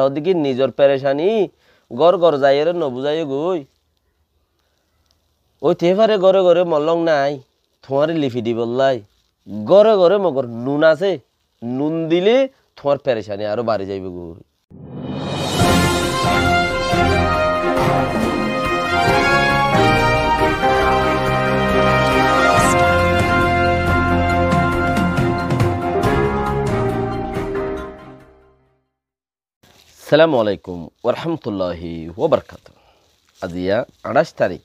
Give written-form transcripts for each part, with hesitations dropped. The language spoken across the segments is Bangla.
ওদিকে নিজের পেরেশানি গড় গড় যাইয়ের নবুঝাই গই ওই তেফারে ঘরে ঘরে মলং নাই তোমার লিফি দি বললাই ঘরে ঘরে মগর নুন আছে নুন দিলে তোমার পেরেশানি আরো বাড়ি যাইবে গই আসসালামু আলাইকুম ওরহামতুল্লাহি ওবরকাতুহু আজিয়া 28 তারিখ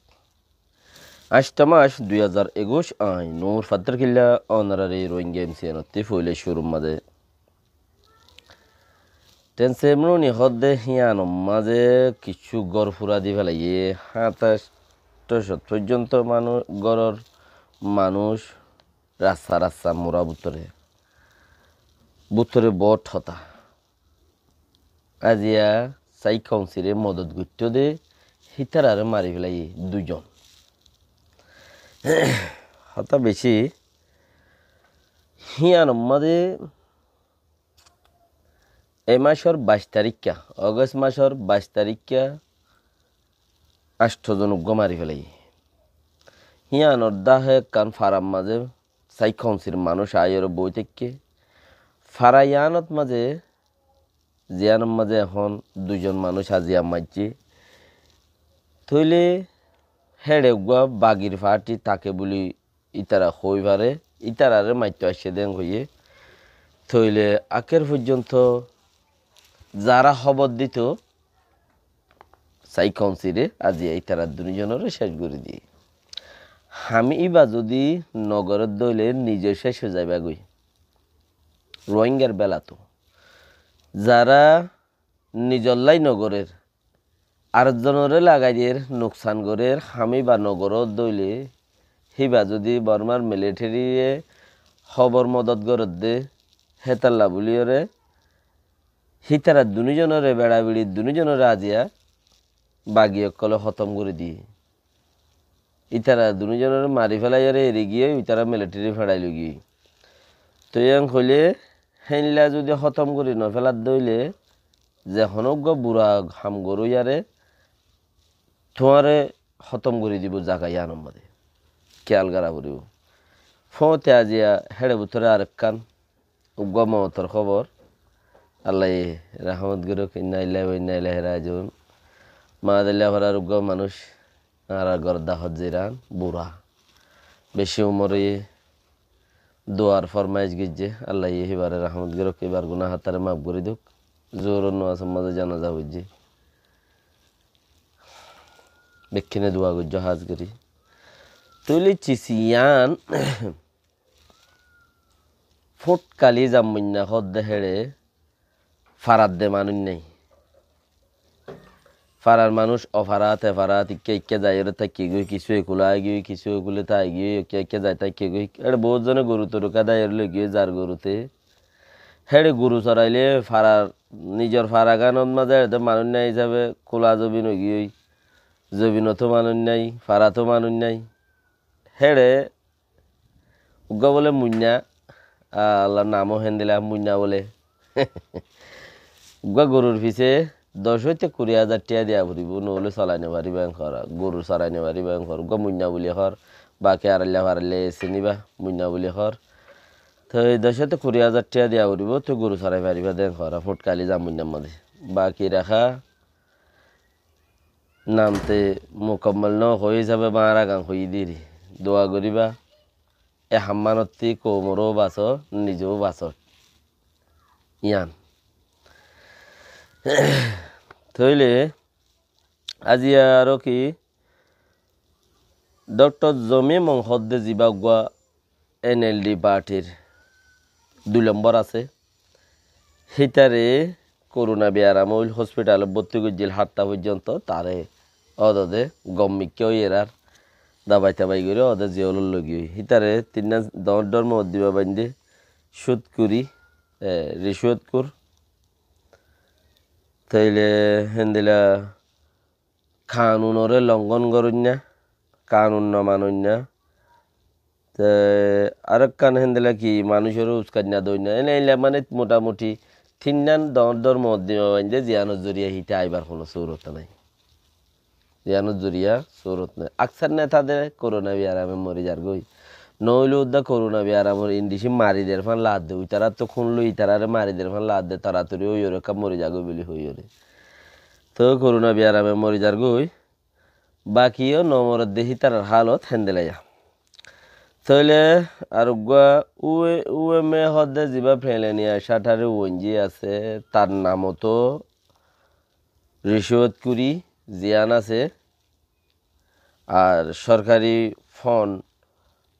8 মাস 2021 আই নূর ফাদ্র কিল্লা অনারারি রোহিঙ্গা এমসিএনতি ফুলে শুরুর মাঝে টেনসে মনুনি হদ্দে হিয়ান মাঝে কিছু গড় ফুরা দি ফেলাইয়ে 27 পর্যন্ত মানুষ গড়র মানুষ রাস্তা রাস্তা মোরা বুতরে বট হতা আজিয়া সাই কাউন্সিলে মদত গুত্ত দে হিতার আর মারি ফেলাই দুজন হতা বেশি হিয়ান মাঝে এই মাসের 22 তারিখা অগস্ট মাসের 22 তারিখা 8 জন উগ্র মারি ফেলাই হিয়ানোর দাহে কান ফারাম মাঝে সাই কাউন্সিল মানুষ আয়ের বই থেকে ফারাইয়ানত মাঝে জিয়ানোর মাঝে এখন দুজন মানুষ আজিয়া মারছি থইলে হেড়ে গুয়া বাগির ফাটি তাকে বলি ইতারা হই পারে ইতারারে মাইতে আসছে দেন হইয়ে থইলে আকের পর্যন্ত যারা খবর দিত সাই কাউন্সিলে আজিয়া ইতারা দুজনের শেষ করে দিয়ে আমি ইবা যদি নগরের দইলে নিজে শেষ হয়ে যাইবা গই রোহিঙ্গার বেলা তো যারা নিজল্লাই নগরের আরেকজনরে লাগাইয়ের নোকসান করের হামি বা নগরত দইলে হিবা যদি বর্মার মিলিটারিয়ে খবর মদত গরত দে হেতাল্লা বলিয়রে হিতারা দুজনরে বেড়াবিড়ি দুজনরে আজিয়া বাগিয়ে কলে খতম করে দিয়ে ইতারা দুজনের মারি ফেলাইয়ারে এড়ে গিয়ে ইতারা মিলিটারি ফেড়াইল গিয়ে তো ইয়াং হইলে হেনলা যদি খতম করি নফেলার দইলে যে হনজ্ঞ বুড়া হাম গরু ইয়ারে তোমারে খতম করে দিব জাগাই আনম্মাদে খেয়াল গারা করিব ফতে আজিয়া হেড়ে বুতরে আরেক কান উগ্র মমতর খবর আল্লাহ রাহমত গরু কিনাইলাই হেরাজন মা দিল্লা ভরার উগ্র মানুষ আর গরদা হজিরান বুড়া বেশি উমরে দোয়ার ফরমাইশ গিয়ে আল্লাহ হিবারে রাহমত গরু এবার গুনা হাতারে মাফ করে দুক জোর নোয়াজ মাঝে জানাজা হইছে বেক্ষিনে দোয়া গুজ হাজ করি তুলি চিসিয়ান ফুট কালি জামুন্না হদ্দে হেড়ে ফারাত দে মানুষ নেই ফারার মানুষ অফারাতে ফারাত ইকে যায় থাকি গই কিছু একুলাই গিয়ে কিছু এগুলো তাই গিয়ে একে যায় থাকি গই এটা বহুত জনে গরু তরুকা দায়ের লই গিয়ে যার গরুতে হেড়ে গরু চড়াইলে ফারার নিজের ফারা গানত মাঝে মানুষ নাই হিসাবে খোলা জবিন গিয়ে জবিনতো মানুষ নাই ফারাতো মানুষ নাই হেড়ে উগা বলে মুন্না আল্লাহর নামও হেন দিলাম মুন্না বলে উগা গরুর পিছে 10 হইতে 20,000 টাকা দিয়া ভরিব নহলে চলাইনে পারি ব্যাংকর গরু চড়াইনে পারি ব্যাংকর উগা মুন্না বলি হর বাকি আড়াইলে ফারাইলে চিনিবা মুন্না বলি হর তো 10 হইতে 20,000 টাকা দিয়া ভরিব তো গরু চড়াই পারিবা দেন হরা ফুটকালি যা মুন্নার মধ্যে বাকি রাখা নামতে মোকাম্মল ন হয়ে যাবে মারা গান হয়ে দিরি দোয়া করিবা এ হাম্মানতি কোমরও বাস নিজেও বাস ইয়ান থইলে আজি আরো কি ডক্টর জমি মংহদ্দে জিবাগুয়া NLD পার্টির 2 নম্বর আছে হিতারে করোনা বেয়ারামুল হসপিটালে ভর্তি করছিল 7টা পর্যন্ত তারে অদদে গম্মিকেও এরার দাবাই তাবাই করে ওদের জিওলর লগি হিতারে 3 ধর্ম দিবা বান্ধে সুদ করি রিশুয়াতকুর তাইলে হেন্দিলা কানুনরে লঙ্ঘন করুন না কানুন ন মানুন না আরেক কান হেন্দিলা কি মানুষেরও উস্কান না দই না এনে মানে মোটামুটি তিননান দর মধ্যে বাইন্দে জিয়ানোর জরিয়া হিতে আইবার কোনো সৌরতা নাই জিয়ানোর জরিয়া সৌরত নাই আকসার নেতাদের করোনা বিয়ারামে মরি যার গই নইলে উদ্দা করোনা বিয়ারামর ইন্ডিসি মারিদের ফান লাদ দে ওই তারা তো খুনলো ইতারারে মারিদের ফান লাদ দে তাড়াতাড়ি ওই ওরে কাপ মরি যাগো বলি হই ওরে তো করোনা বিয়ারামে মরি যার গই বাকিও নমরের দেহি তার হালত হ্যান্ডেলাইয়া তাহলে আর উয়ে মে হদে যিবা ফেলেনিয়া সাঠারে ওঞ্জি আছে তার নামও তো রিশওয়াত কুরি জিয়ান আছে আর সরকারি ফোন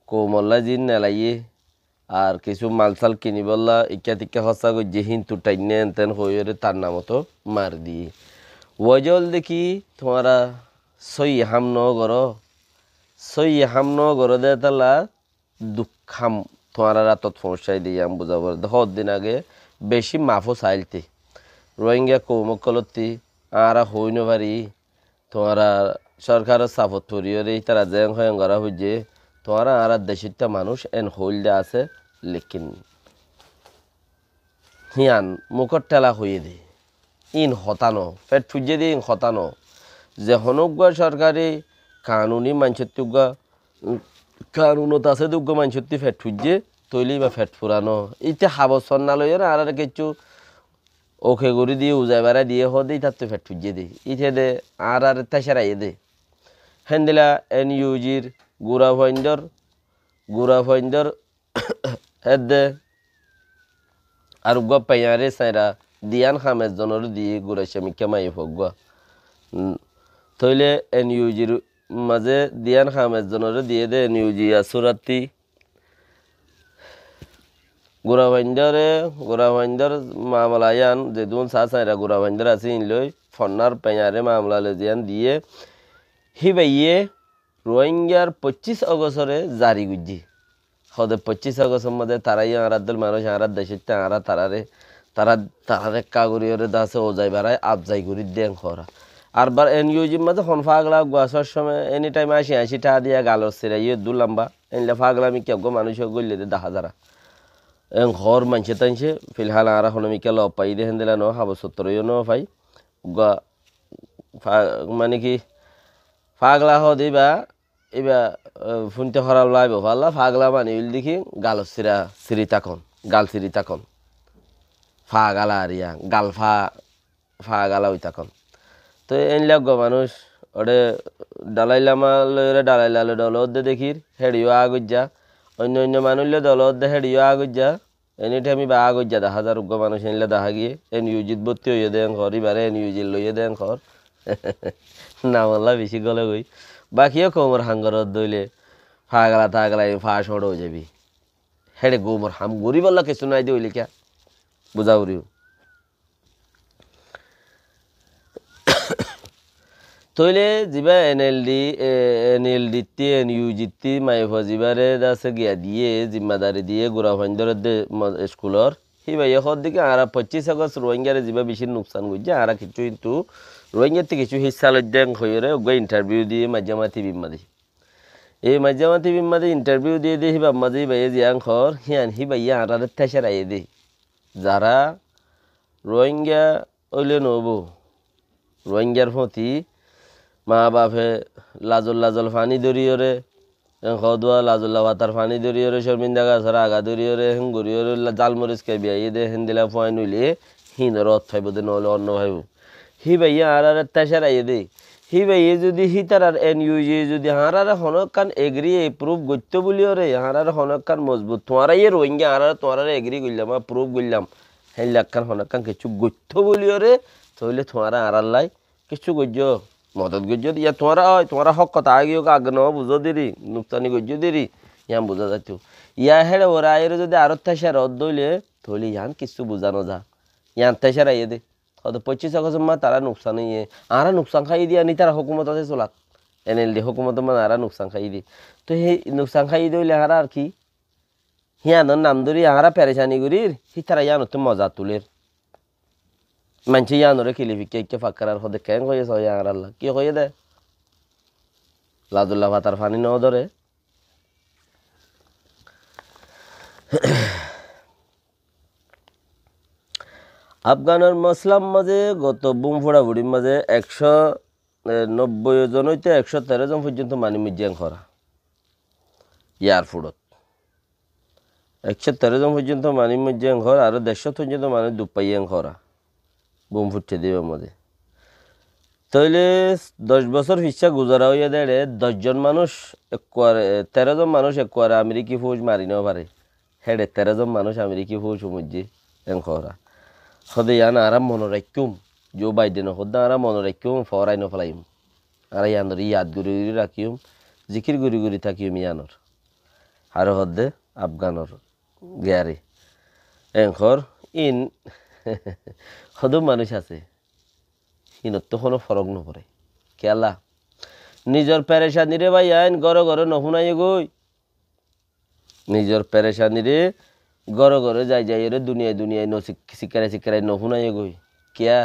কোমল্লা জিন নেলাইয়ে আর কিছু মালসাল কিনি বললা ইকা টিকা হসা গো যেহিন তু টাইনে তেন হইরে তার নামও তো মার দিয়ে ওজল দেখি তোমারা সই হাম ন দে তালা দুঃখাম তোমার রাতত সমস্যায় দিয়ে আমি বুঝাবো দিন আগে বেশি মাফো চাইলতে রোহিঙ্গা কৌমকলতি আরা হইন পারি তোমারা সরকারের সাপোর্ট পরিয়রে তারা জেং হয়ে করা হইছে তোমারা আর দেশিটা মানুষ এন হইলদে আছে লেকিন হিয়ান মুখর টেলা হইয়ে দে ইন হতানো পেট ফুজে দিয়ে ইন হতানো যে হনুকা সরকারি কানুনি মানসত্যুগা কানুনত আছে দুগ্গ মানসত্যি ফেট ফুজে তৈলি বা ফেট ফুরানো ইতে হাবসর না লইয়ের আর কিছু ওকে গড়ি দিয়ে উজাই বেড়া দিয়ে হদেই তার তো ফেট ফুজে দে ইতে দে আর তেসারাই দে হেন্দিলা এন ইউজির গুড়া ভয়ন্দর হেদ দে আর পাইয়ারে সাইরা দিয়ান খামের জনের দিয়ে গুড়া শ্যামিকা মাই ফগুয়া তৈলে এন ইউজির মাঝে দিয়ান খামের জনের দিয়ে দে এন ইউজি আসুরাতি গুড়া ভাইন্দর মামলায়ান যে দুন সাইরা গুড়া ভাইন্দর আছে ইনলই ফন্নার পেয়ারে মামলা লেজিয়ান দিয়ে হিবাইয়ে রোহিঙ্গার 25 অগস্টরে জারি গুজি হদে 25 অগস্টের মধ্যে তারাই আরাদল মানুষ আরাদ দেশে তারারে কাগরিয়রে দাসে ওজাই বেড়ায় আবজাই করি দেন খরা আরবার এন ইউজির মাঝে হন ফাগলা গাছর সময় এনি টাইম 80 টাকা দিয়া গালর সেরা ইয়ে দু লম্বা এনলে ফাগলামি কেউ মানুষ গল্লে দেখা যারা এন ঘর মানছে তাইছে ফিলহাল আর এখন আমি কেল পাই দেখেন দিলা ন হাব সত্তরইও ন পাই মানে কি ফাগলা হ দিবা এবার ফুনতে হরাল লাইব ভাল্লা ফাগলা মানে দেখি গাল সিরি তাকন গাল সিরি তাকন ফা গালা আরিয়া গাল ফা গালা ওই তাকন তো এনলাক মানুষ ওরে ডালাইলামা লইরে ডালাইলালে দলত দে দেখির হেডিও আগজ্জা অন্য মানুষলে দলত দে হেডিও আগজ্জা এনি টাইমই বা আগজ্জা 10,000 মানুষ এনলে দেখা গিয়ে এন ইউজিত ভর্তি হইয়ে দেন ঘর এবারে এন ইউজির লইয়ে দেন ঘর না বললা বেশি গলে গই বাকিও কোমর হাঙ্গরত দইলে ফাগলা থাগলা ফা সড় হয়ে যাবি হেডে গোমর হাম গরি বললা কিছু নাই দইলে কে বুঝাউরিও তইলে যিবা এনএলডিটি এনইউজিটি মাইফা যিবারে আছে গিয়া দিয়ে জিম্মাদারি দিয়ে গোড়া ভাইন্দর স্কুলর সিবাই হর দিকে আর 25 আগস্ট রোহিঙ্গারে যিবা বেশি নোকসান করছে আর কিছু কিন্তু রোহিঙ্গাতে কিছু হিসা লজ্জাং হয়ে ইন্টারভিউ দিয়ে মাঝামাতি বিম্মাদি এই মাঝামাতি বিম্মাদি ইন্টারভিউ দিয়ে দিয়ে হিবা মাঝি বাইয়ে জিয়াং খর হিয়ান হিবাইয়া আর তেসার আইয়ে দে যারা রোহিঙ্গা ওইলে নব রোহিঙ্গার প্রতি মা বাপে লাজল ফানি দরিয়রে খদুয়া লাজুল্লা ভাতার ফানি দরিয়রে শর্মিন্দা গাছর আগা দরিয়রে হেঙ্গুরিয়রে জালমরিচ কে বিয়াই দে হেন্দিলা ফয় নইলে হিনর অত ফাইব দে নহলে অন্য ভাইব হি ভাইয়া আর তেসার আইয়ে দে হি ভাইয়ে যদি হি তার এন ইউজি যদি হারারে হনকান এগ্রি এপ্রুভ গত্য বলিওরে হারারে হনকান মজবুত তোমারা ইয়ে রোহিঙ্গা হারারে তোমারা এগ্রি করলাম প্রুভ করলাম হেন লাক্কান হনকান কিছু গত্য বলিওরে তাহলে তোমারা আড়াল্লাই কিছু গজ্য মদত গজ্য দিয়া তোমারা হক কথা আগেও আগ ন বুঝো দেরি নুকসানি গজ্য দেরি ইয়ান বোঝা যাইতো ইয়া হেড়ে ওরা আয়ের যদি আরো তেসার রদ দইলে তাহলে ইয়ান কিছু বোঝানো যা ইয়ান তেসার আইয়ে দে হয়তো 25 আগস্ট মা তারা নুকসান ইয়ে আরা নুকসান খাই দিয়া নি তারা হুকুমত আছে চলাত এনএলডি হুকুমত মানে আরা নুকসান খাই দি তো সেই নুকসান খাই দইলে আরা আর কি হিয়ানোর নাম ধরি আরা পেরেশানি করির হি তারা ইয়ানো তো মজা তুলের মানছি ইয়ানোরে খিলিফিকে ফাঁকার হদে কেন হয়েছে হয় আর আল্লাহ কি হয়ে দে লাজুল্লাহ ভাতার ফানি ন ধরে আফগানের মসলাম মাঝে গত বুম ফোড়াফুড়ির মাঝে 190 জন হইতে 113 জন পর্যন্ত মানি মিজিয়াং করা এয়ারপোর্টত 113 জন পর্যন্ত মানি মিজিয়াং ঘর আর 150 পর্যন্ত মানে দুপাইয়াং করা বুম ফুটছে দিবে মধ্যে তাইলে 10 বছর হিসা গুজারা হইয়া দেড়ে 10 জন মানুষ 13 জন মানুষ একবারে আমেরিকি ফৌজ মারি নেওয়া পারে হেডে 13 জন মানুষ আমেরিকি ফৌজ সমুদ্রে এং করা সদে ইয়ান আরাম মনে রাখুম জো বাইডেন হদ্দা আরাম মনে রাখুম ফরাই নফলাইম আর ইয়ানোর ইয়াদ গুরি রাখিম জিকির গুরি গুরি থাকিম ইয়ানোর আর হদ্দে আফগানোর গিয়ারে এংখর ইন সদম মানুষ আছে ইনত তো কোনো ফরক নপরে কেলা নিজের পেরেশানিরে ভাই আইন ঘরে ঘরে নশুনাই গই নিজের পেরেশানিরে ঘরে ঘরে যাই যাই রে দুনিয়ায় দুনিয়ায় শিকারে নশুনাই গই কিয়া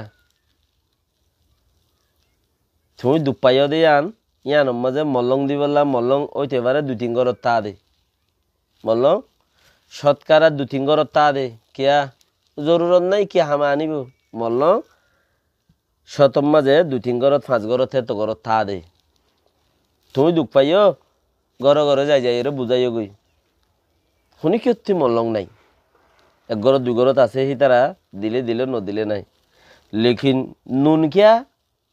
তুমি দুপাইও দে আন ইয়ান মাঝে মল্লং দিবলা মল্লং ওইতে পারে 2-3 ঘর তা দে মল্লং সৎকারা 2-3 ঘর তা দে কিয়া জরুরত নাই কি হামা আনিব মল্লং শতম মাঝে 2-3 ঘর 5 ঘর তো ঘর তা দে তুমি দুঃখ পাইও ঘরে ঘরে যাই যাই রে বুঝাইও গই শুনি কি মল্লং নাই 1 ঘর 2 ঘর আছে হি তারা দিলে দিলে ন দিলে নাই লেকিন নুন কিয়া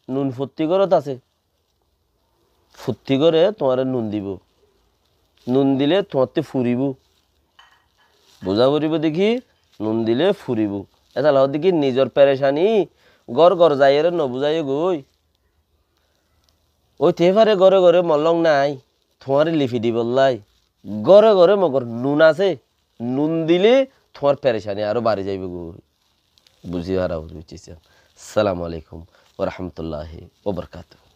নুন ফুর্তি ঘরত আছে ফুর্তি করে তোমার নুন দিব নুন দিলে তোমার ফুরিব বোঝা করিব দেখি নুন দিলে ফুরিব এটা লাহ দেখি নিজের পেরেশানি গড় গড় যাই রে নবুঝাই গই ওই তেফারে ঘরে ঘরে মলং নাই তোমার লিফি দিব লাই ঘরে ঘরে মগর নুন আছে নুন দিলে তোমার পেরেশানি আরো বাড়ি যাইবে গই বুঝি হারা বুঝছি আসসালামু আলাইকুম ওয়া রাহমাতুল্লাহি ওয়া বারাকাতুহু